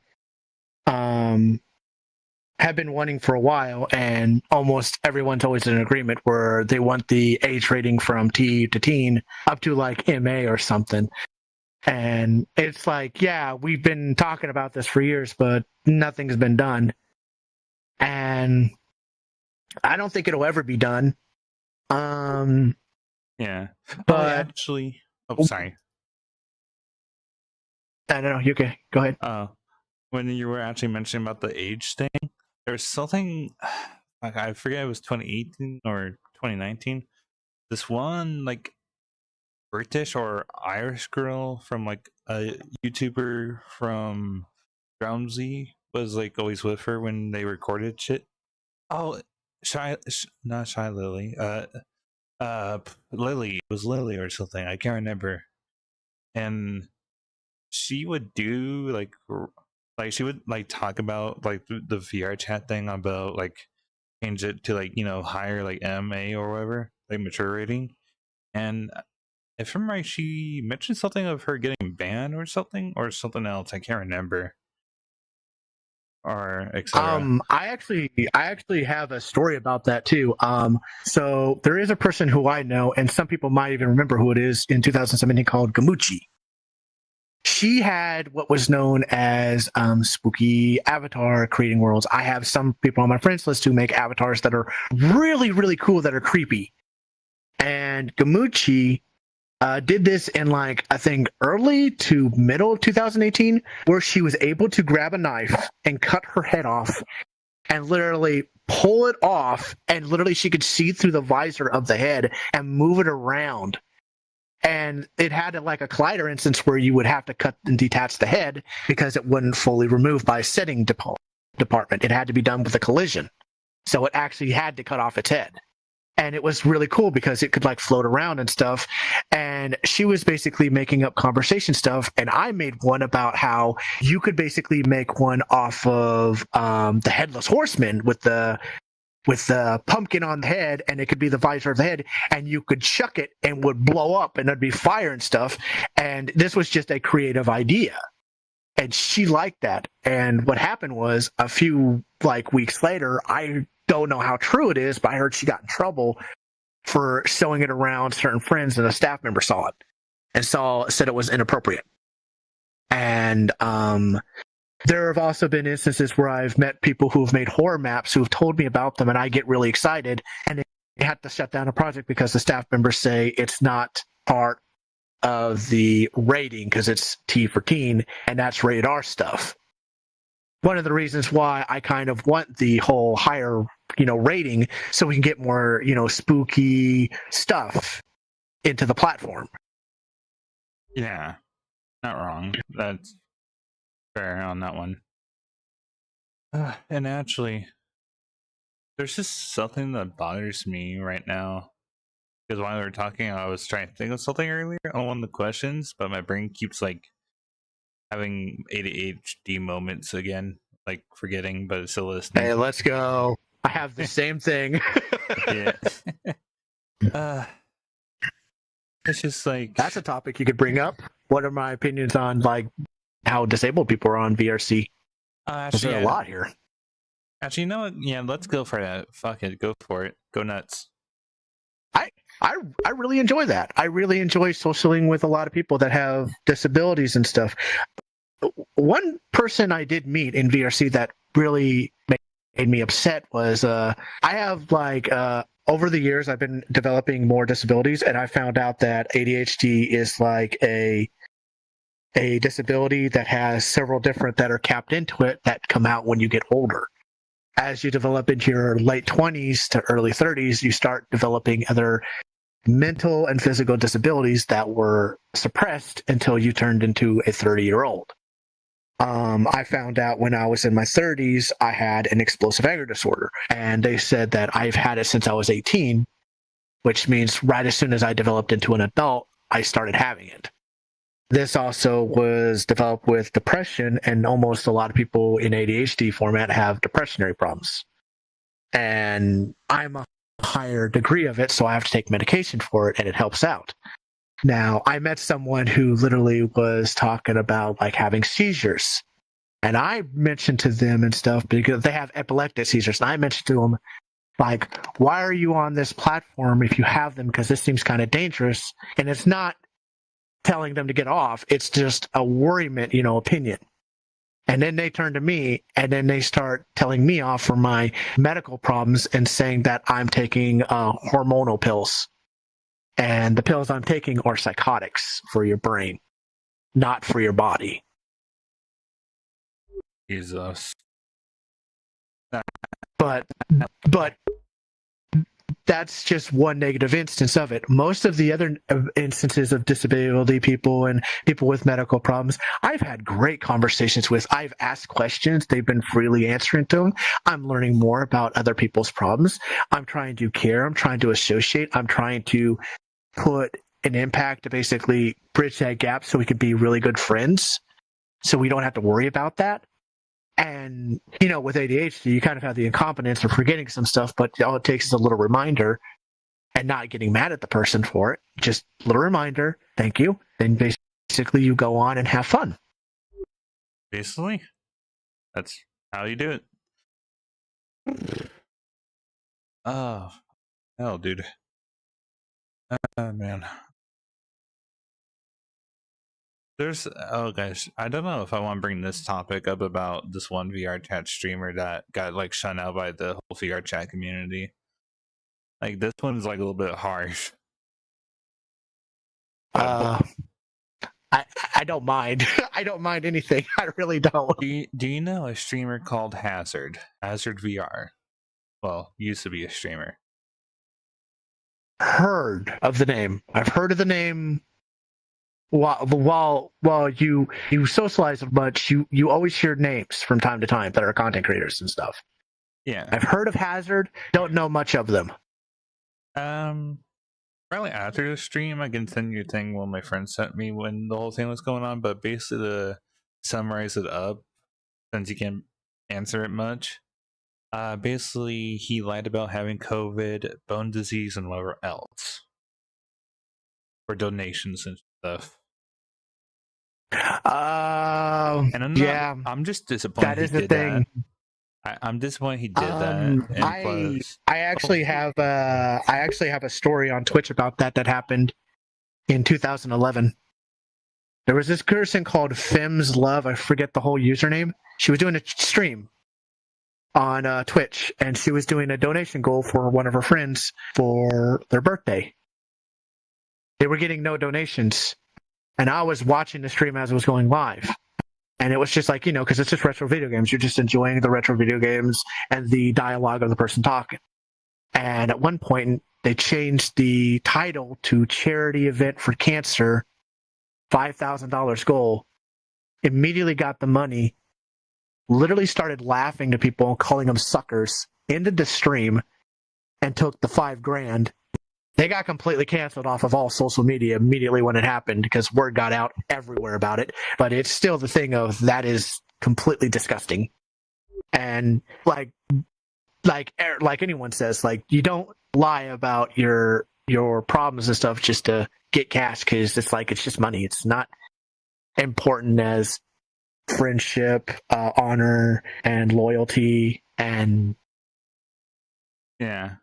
have been wanting for a while, and almost everyone's always in agreement, where they want the age rating from T to teen up to like MA or something. And it's like, yeah, we've been talking about this for years, but nothing's been done. And I don't think it'll ever be done. Yeah. But actually, sorry. I don't know. You okay? Go ahead. When you were actually mentioning about the age thing, there's something, like, I forget, it was 2018 or 2019. This one like British or Irish girl from like a YouTuber from 𝙉𝙄𝙋𝙕 was like always with her when they recorded shit. Oh, not Shy Lily. Lily. It was Lily or something. I can't remember. And she would do like she would like talk about like the VR chat thing, about like change it to like, you know, higher like MA or whatever, like mature rating. And if I'm right, she mentioned something of her getting banned or something else. I can't remember. Or etc. I actually have a story about that too. So there is a person who I know, and some people might even remember who it is, in 2017, called 𝙉𝙋𝙕𝙋𝙕. she had what was known as spooky avatar creating worlds. I have some people on my friends list who make avatars that are really, really cool, that are creepy. And 𝙉𝙋𝙋𝙕 did this in like, I think early to middle 2018, where she was able to grab a knife and cut her head off and literally pull it off, and literally she could see through the visor of the head and move it around. And it had like a collider instance where you would have to cut and detach the head because it wouldn't fully remove by a setting department. It had to be done with a collision. So it actually had to cut off its head. And it was really cool because it could like float around and stuff. And she was basically making up conversation stuff. And I made one about how you could basically make one off of the Headless Horseman with the pumpkin on the head, and it could be the visor of the head, and you could chuck it and would blow up and there'd be fire and stuff. And this was just a creative idea. And she liked that. And what happened was, a few like weeks later, I don't know how true it is, but I heard she got in trouble for showing it around certain friends, and a staff member saw it and said it was inappropriate. And there have also been instances where I've met people who've made horror maps who've told me about them, and I get really excited, and they had to shut down a project because the staff members say it's not part of the rating because it's T for teen, and that's rated R stuff. One of the reasons why I kind of want the whole higher, rating, so we can get more, spooky stuff into the platform. Yeah, not wrong. That's fair on that one. And actually, there's just something that bothers me right now. Because while we were talking, I was trying to think of something earlier on one of the questions, but my brain keeps like having ADHD moments again, like forgetting, but still listening. Hey, let's go. I have the same thing. Yeah. It's just like, that's a topic you could bring up. What are my opinions on like how disabled people are on VRC? actually, There's a lot here. Actually, you know what? Yeah, let's go for that. Fuck it, go for it. Go nuts. I really enjoy that. I really enjoy socialing with a lot of people that have disabilities and stuff. One person I did meet in VRC that really made me upset was I have like over the years I've been developing more disabilities, and I found out that ADHD is like a disability that has several different that are capped into it that come out when you get older. As you develop into your late 20s to early 30s, you start developing other mental and physical disabilities that were suppressed until you turned into a 30-year-old. I found out when I was in my 30s, I had an explosive anger disorder, and they said that I've had it since I was 18, which means right as soon as I developed into an adult, I started having it. This also was developed with depression, and almost a lot of people in ADHD format have depressionary problems. And I'm a higher degree of it, so I have to take medication for it, and it helps out. Now, I met someone who literally was talking about like having seizures. And I mentioned to them and stuff because they have epileptic seizures. And I mentioned to them, like, why are you on this platform if you have them? Because this seems kind of dangerous. And it's not telling them to get off. It's just a worriment, opinion. And then they turn to me, and then they start telling me off for my medical problems and saying that I'm taking hormonal pills. And the pills I'm taking are psychotics for your brain, not for your body. Jesus. But that's just one negative instance of it. Most of the other instances of disability people and people with medical problems, I've had great conversations with. I've asked questions. They've been freely answering to them. I'm learning more about other people's problems. I'm trying to care. I'm trying to associate. I'm trying to put an impact to basically bridge that gap so we can be really good friends so we don't have to worry about that. And, with ADHD, you kind of have the incompetence of forgetting some stuff, but all it takes is a little reminder and not getting mad at the person for it. Just a little reminder, thank you. Then basically you go on and have fun. Basically, that's how you do it. Oh, hell, dude. Man. There's oh gosh, I don't know if I want to bring this topic up about this one VR chat streamer that got like shut out by the whole VR chat community. Like this one's like a little bit harsh. I don't mind. I don't mind anything. I really don't. Do you know a streamer called Hazard VR? Well, used to be a streamer. Heard of the name. I've heard of the name. While you socialize much, you always hear names from time to time that are content creators and stuff. Yeah, I've heard of Hazard. Don't know much of them. Probably after the stream, I can send you a thing one of my friends sent me when the whole thing was going on. But basically, to summarize it up, since you can't answer it much, basically he lied about having COVID, bone disease, and whatever else for donations and stuff. And I'm just disappointed. That is the thing. I'm disappointed he did that. And I actually have a story on Twitch about that happened in 2011. There was this person called Fem's Love. I forget the whole username. She was doing a stream on Twitch, and she was doing a donation goal for one of her friends for their birthday. They were getting no donations, and I was watching the stream as it was going live. And it was just like, because it's just retro video games. You're just enjoying the retro video games and the dialogue of the person talking. And at one point, they changed the title to Charity Event for Cancer, $5,000 goal. Immediately got the money, literally started laughing to people and calling them suckers, ended the stream, and took the $5,000. They got completely canceled off of all social media immediately when it happened because word got out everywhere about it. But it's still the thing of that is completely disgusting. And like anyone says, like you don't lie about your problems and stuff just to get cash because it's just money. It's not important as friendship, honor, and loyalty, and yeah,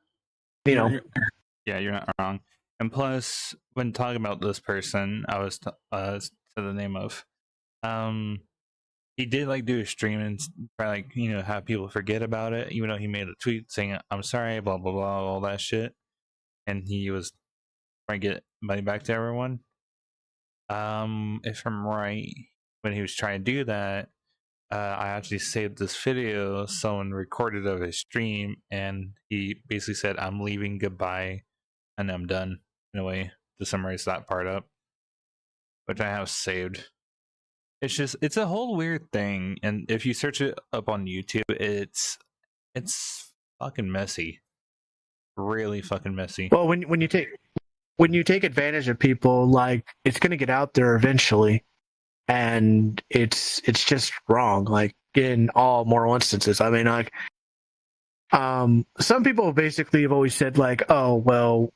Yeah, you're not wrong. And plus, when talking about this person, I was to the name of, he did like do a stream and try have people forget about it. Even though he made a tweet saying I'm sorry, blah blah blah, all that shit, and he was trying to get money back to everyone. If I'm right, when he was trying to do that, I actually saved this video someone recorded of his stream, and he basically said, "I'm leaving, goodbye." And I'm done, in a way, to summarize that part up, which I have saved. It's a whole weird thing, and if you search it up on YouTube, it's fucking messy, really fucking messy. Well, when you take advantage of people, like it's gonna get out there eventually, and it's just wrong. Like in all moral instances, I mean, like, some people basically have always said like, oh well.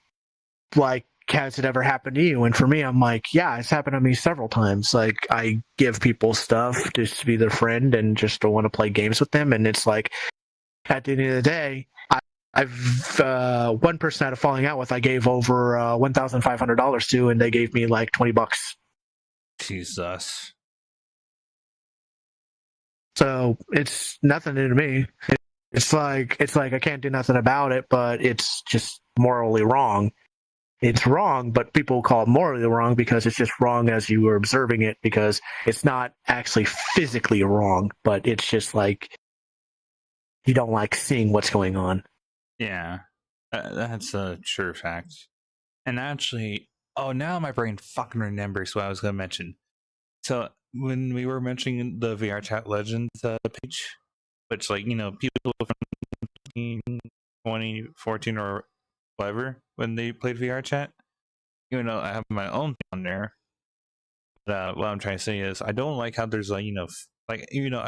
Like, has it ever happened to you? And for me, I'm like, yeah, it's happened to me several times. Like, I give people stuff just to be their friend and just to want to play games with them. And it's like, at the end of the day, I've one person I had a falling out with, I gave over $1,500 to, and they gave me like $20. Jesus. So it's nothing new to me. It's like I can't do nothing about it, but it's just morally wrong. It's wrong, but people call it morally wrong because it's just wrong as you were observing it, because it's not actually physically wrong, but it's just like you don't like seeing what's going on. Yeah, that's a true fact. And actually, now my brain fucking remembers what I was going to mention. So when we were mentioning the VR Chat Legends page, which people from 2014 or whatever, when they played VR Chat, even though I have my own thing on there, but what I'm trying to say is I don't like how there's I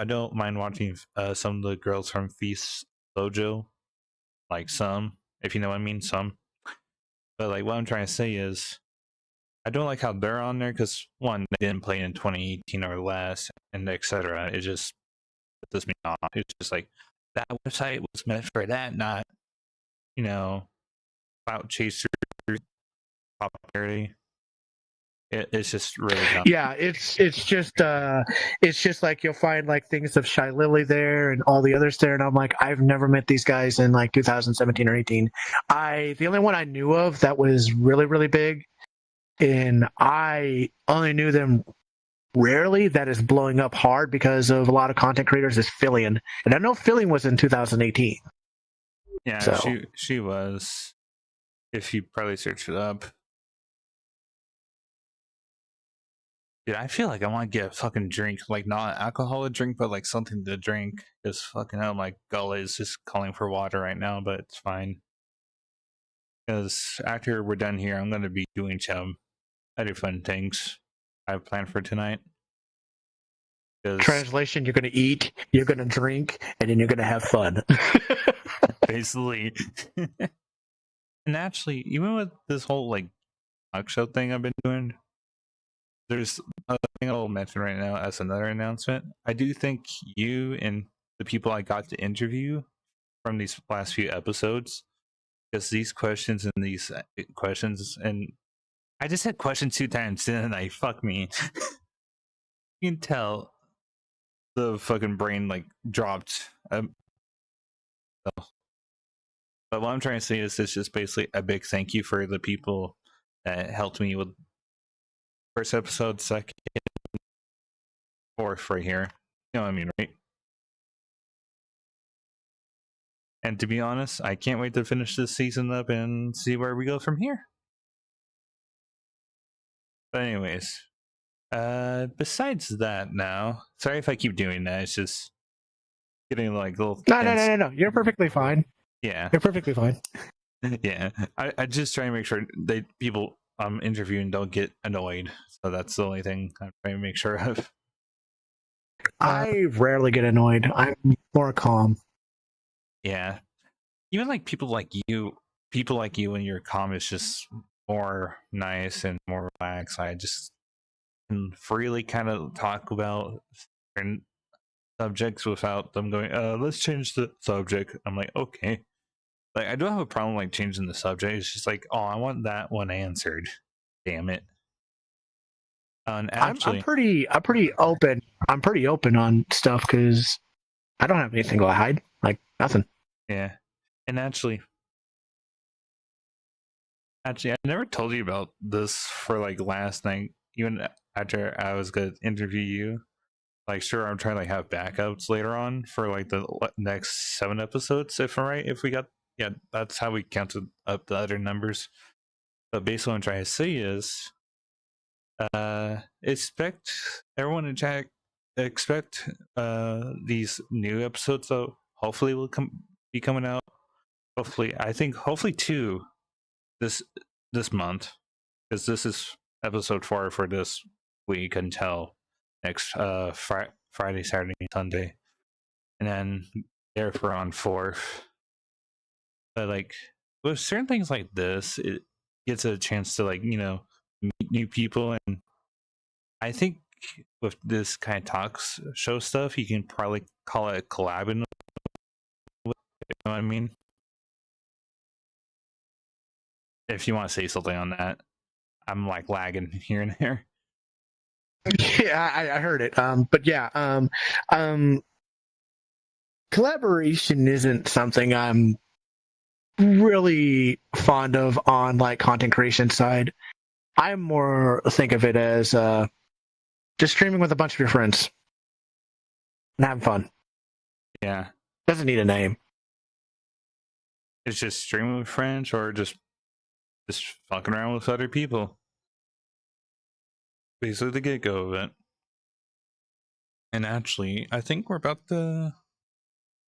don't mind watching some of the girls from Feast Dojo, like some, if you know what I mean, some. But like what I'm trying to say is I don't like how they're on there because one, they didn't play in 2018 or less, and etc. It just pisses me off. It's just like that website was meant for that, not clout chaser popularity. It's just really dumb. Yeah, it's just like you'll find like things of Shy Lily there and all the others there, and I'm like, I've never met these guys in like 2017 or 18. The only one I knew of that was really, really big, and I only knew them rarely, that is blowing up hard because of a lot of content creators, is Fillion. And I know Fillion was in 2018. Yeah, So. she was. If you probably search it up. Dude, I feel like I want to get a fucking drink, like not an alcoholic drink, but like something to drink. Because fucking hell, my gullet is just calling for water right now, but it's fine. Because after we're done here, I'm going to be doing some other fun things I have planned for tonight. Translation, you're going to eat, you're going to drink, and then you're going to have fun. Basically. And actually, even with this whole like talk show thing I've been doing, there's a thing I'll mention right now as another announcement. I do think you and the people I got to interview from these last few episodes, because these questions and these questions, and I just said questions 2 times, didn't I? Fuck me. You can tell the fucking brain like dropped. But what I'm trying to say is it's just basically a big thank you for the people that helped me with first episode, second, fourth right here. You know what I mean, right? And to be honest, I can't wait to finish this season up and see where we go from here. But anyways, besides that now, sorry if I keep doing that, it's just getting like little... No. You're perfectly fine. Yeah. You're perfectly fine. Yeah. I just try to make sure people I'm interviewing don't get annoyed. So that's the only thing I'm trying to make sure of. I rarely get annoyed. I'm more calm. Yeah. Even like people like you when you're calm is just more nice and more relaxed. I just can freely kind of talk about certain subjects without them going, let's change the subject. I'm like, okay. Like, I don't have a problem like changing the subject. It's just like, oh, I want that one answered. Damn it. And actually, I'm pretty open. I'm pretty open on stuff because I don't have anything to hide. Like nothing. Yeah. And actually, I never told you about this for like last night. Even after I was gonna interview you, like, sure, I'm trying to like have backups later on for like the next 7 episodes, if I'm right. If we got, yeah, that's how we counted up the other numbers. But basically, what I'm trying to say is, expect everyone in chat, expect these new episodes. So hopefully, will be coming out. Hopefully, I think hopefully 2 this month, because this is episode 4 for this week until next Friday, Saturday, Sunday, and then therefore on 4th. But like with certain things like this, it gets a chance to like, you know, meet new people. And I think with this kind of talks show stuff, you can probably call it a collab. You know what I mean? If you want to say something on that, I'm like lagging here and there. Yeah, I heard it. But yeah, collaboration isn't something I'm really fond of on like content creation side. I more think of it as just streaming with a bunch of your friends and having fun. Yeah. Doesn't need a name. It's just streaming with friends or just fucking around with other people. Basically the get-go of it. And actually, I think we're about to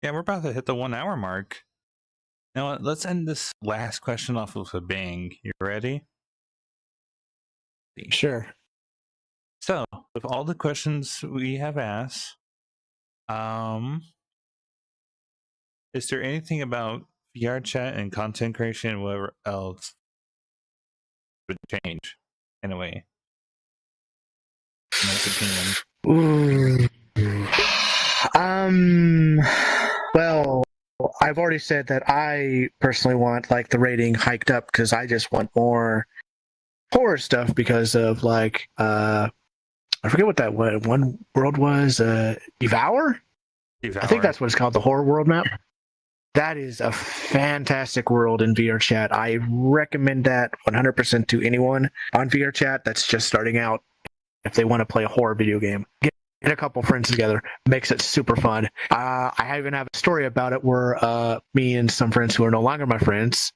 hit the 1 hour mark. Now let's end this last question off with a bang. You ready? Sure. So, with all the questions we have asked, is there anything about VR chat and content creation and whatever else would change in a way? In my opinion. Well, I've already said that I personally want like the rating hiked up because I just want more horror stuff because of like I forget what that one world was. Devour? I think that's what it's called, the horror world map. That is a fantastic world in VR chat. I recommend that 100% to anyone on VR chat that's just starting out. If they want to play a horror video game, get a couple friends together, makes it super fun. I even have a story about it where me and some friends who are no longer my friends,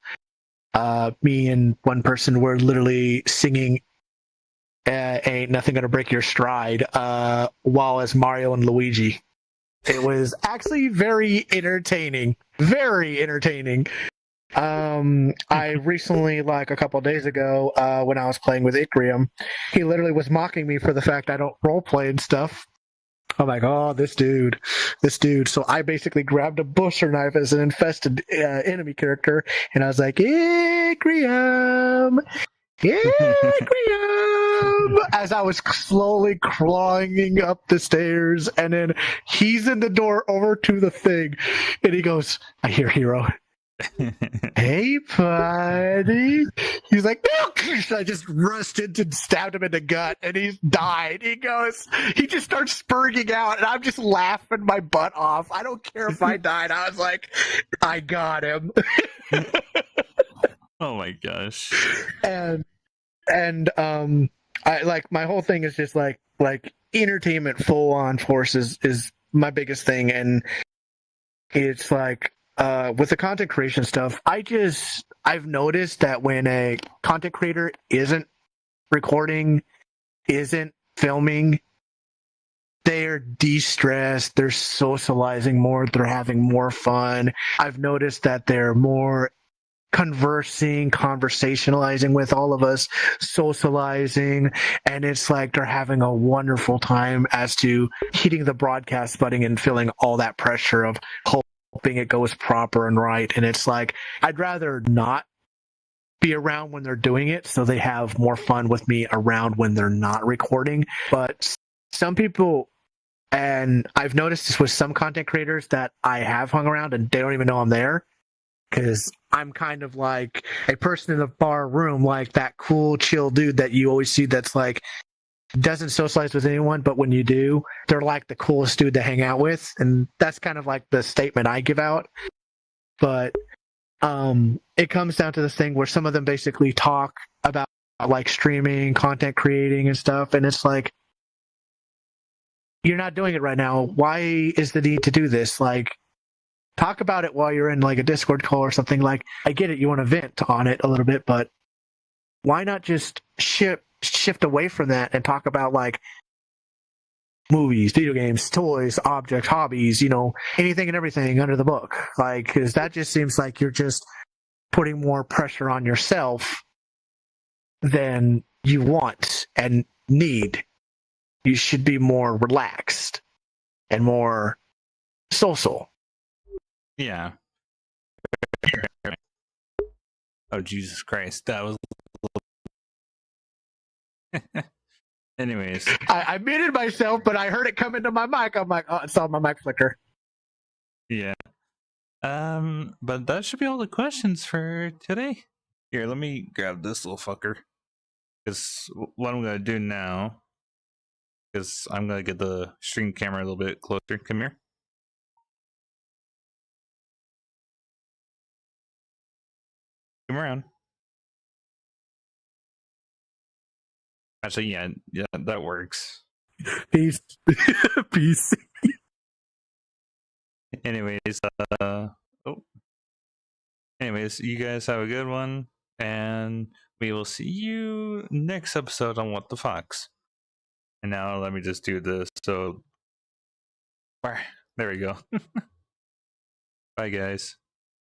me and one person were literally singing "Ain't Nothing Gonna Break Your Stride" while as Mario and Luigi. It was actually very entertaining. Very entertaining. I recently, like a couple days ago, when I was playing with Ikeba, he literally was mocking me for the fact I don't roleplay and stuff. I'm like, oh, this dude. So I basically grabbed a butcher knife as an infested enemy character, and I was like, Ikeba! As I was slowly climbing up the stairs, and then he's in the door over to the thing, and he goes, I hear Hero. Hey, buddy. He's like, no! I just rushed in and stabbed him in the gut, and he's died. He just starts spurging out, and I'm just laughing my butt off. I don't care if I died. I was like, I got him. Oh my gosh. And I like, my whole thing is just like entertainment full on force is my biggest thing. And it's like with the content creation stuff, I've noticed that when a content creator isn't recording, isn't filming, they're de-stressed, they're socializing more, they're having more fun. I've noticed that they're more conversationalizing with all of us, socializing, and it's like they're having a wonderful time as to hitting the broadcast button and feeling all that pressure of hoping it goes proper and right. And it's like, I'd rather not be around when they're doing it so they have more fun with me around when they're not recording. But some people, and I've noticed this with some content creators that I have hung around and they don't even know I'm there, because I'm kind of like a person in the bar room, like that cool, chill dude that you always see that's like, doesn't socialize with anyone, but when you do, they're like the coolest dude to hang out with. And that's kind of like the statement I give out. But it comes down to this thing where some of them basically talk about like streaming, content creating and stuff. And it's like, you're not doing it right now. Why is the need to do this? Like, talk about it while you're in like a Discord call or something. Like, I get it, you want to vent on it a little bit, but why not just shift away from that and talk about like movies, video games, toys, objects, hobbies, anything and everything under the book. Like, because that just seems like you're just putting more pressure on yourself than you want and need. You should be more relaxed and more social. Yeah. Oh, Jesus Christ. That was... Anyways. I muted myself, but I heard it come into my mic. I'm like, oh, it's on my mic flicker. Yeah. But that should be all the questions for today. Here, let me grab this little fucker. Because what I'm going to do now, because I'm going to get the stream camera a little bit closer. Come here. Come around. Actually, yeah, that works. Peace. Peace. Anyways, anyways, you guys have a good one, and we will see you next episode on What the Fox. And now let me just do this. So, there we go. Bye, guys.